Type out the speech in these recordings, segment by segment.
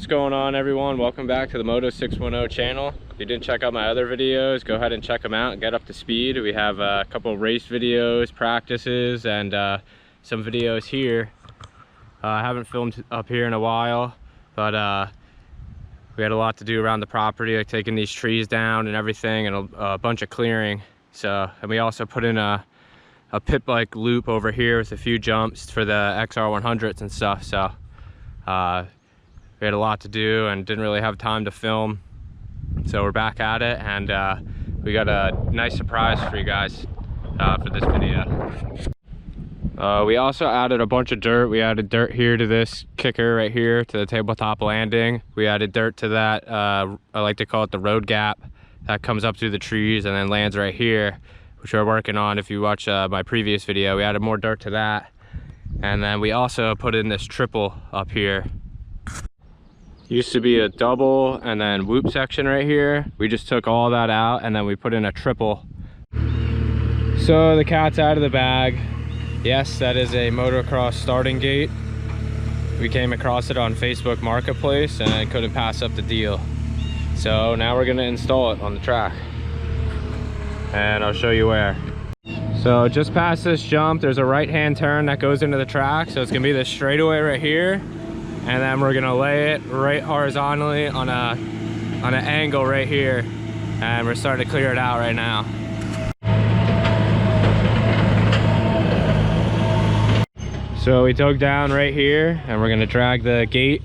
What's going on, everyone? Welcome back to the MOTO 610 channel. If you didn't check out my other videos, go ahead and check them out and get up to speed. We have a couple race videos, practices, and some videos here. I haven't filmed up here in a while, but we had a lot to do around the property, like taking these trees down and everything, and a bunch of clearing. So, and we also put in a pit bike loop over here with a few jumps for the XR100s and stuff. So we had a lot to do and didn't really have time to film, so we're back at it, and we got a nice surprise for you guys for this video. We also added a bunch of dirt. We added dirt here to this kicker right here to the tabletop landing. We added dirt to that, I like to call it the road gap, that comes up through the trees and then lands right here, which we're working on. If you watch my previous video, we added more dirt to that. And then we also put in this triple up here. Used to be a double and then whoop section right here. We just took all that out and then we put in a triple. So the cat's out of the bag. Yes, that is a motocross starting gate. We came across it on Facebook Marketplace and I couldn't pass up the deal. So now we're gonna install it on the track. And I'll show you where. So just past this jump, there's a right-hand turn that goes into the track. So it's gonna be this straightaway right here. And then we're gonna lay it right horizontally on an angle right here. And we're starting to clear it out right now. So we dug down right here and we're gonna drag the gate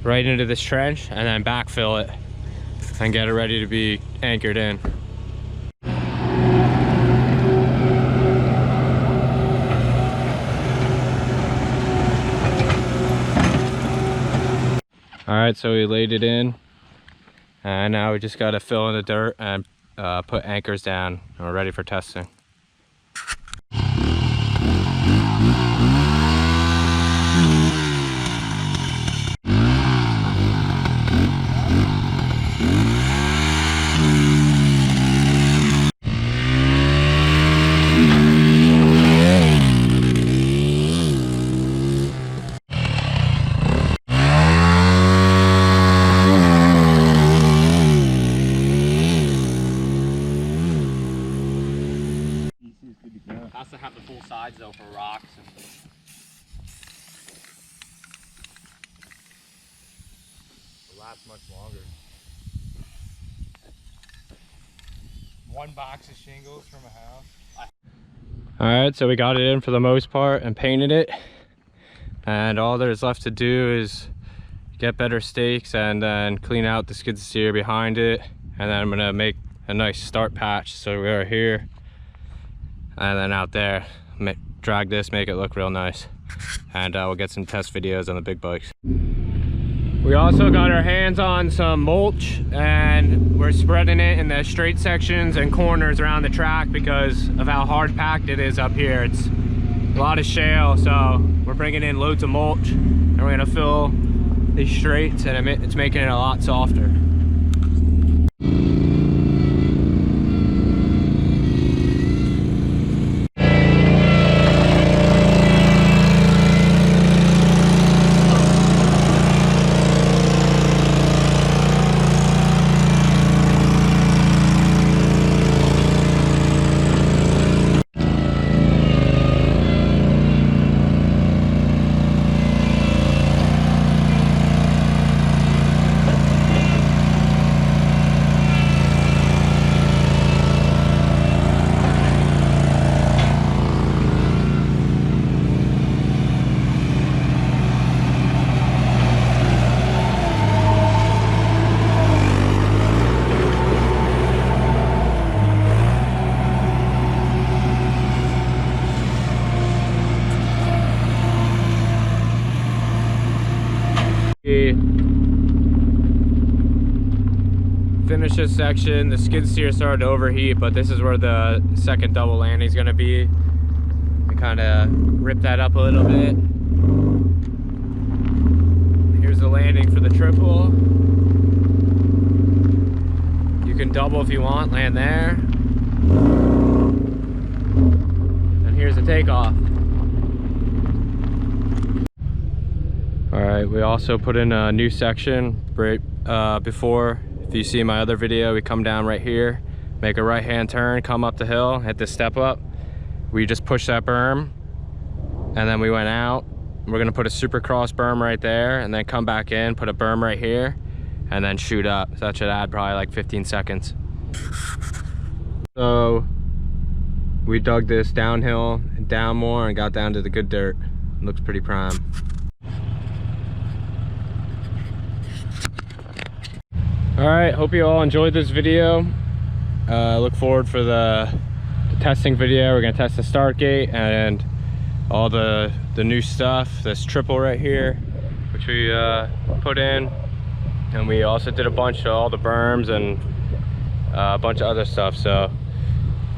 right into this trench and then backfill it and get it ready to be anchored in. All right, so we laid it in and now we just got to fill in the dirt and put anchors down, and we're ready for testing. Has to have the full sides though for rocks. It'll last much longer. One box of shingles from a house. All right, so we got it in for the most part and painted it. And all there's left to do is get better stakes and then clean out the skid steer behind it. And then I'm gonna make a nice start patch. So we are here. And then out there, drag this, make it look real nice, and we'll get some test videos on the big bikes. We also got our hands on some mulch and we're spreading it in the straight sections and corners around the track because of how hard packed it is up here. It's a lot of shale, so we're bringing in loads of mulch and we're gonna fill these straights, and it's making it a lot softer. Finish this section. The skid steer started to overheat, but this is where the second double landing is going to be. I kind of rip that up a little bit. Here's the landing for the triple. You can double if you want, land there. And here's the takeoff. All right, right, we also put in a new section right before. If you see my other video, we come down right here, make a right-hand turn, come up the hill, hit the step up. We just pushed that berm, and then we went out. We're gonna put a supercross berm right there, and then come back in, put a berm right here, and then shoot up. So that should add probably like 15 seconds. So we dug this downhill and down more and got down to the good dirt. It looks pretty prime. All right, hope you all enjoyed this video. Look forward for the testing video. We're gonna test the start gate and all the new stuff. This triple right here, which we put in, and we also did a bunch of all the berms and a bunch of other stuff. So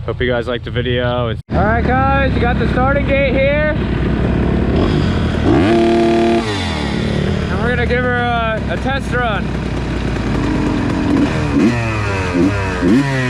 hope you guys liked the video. All right guys, you got the starting gate here, and we're gonna give her a test run. Yeah.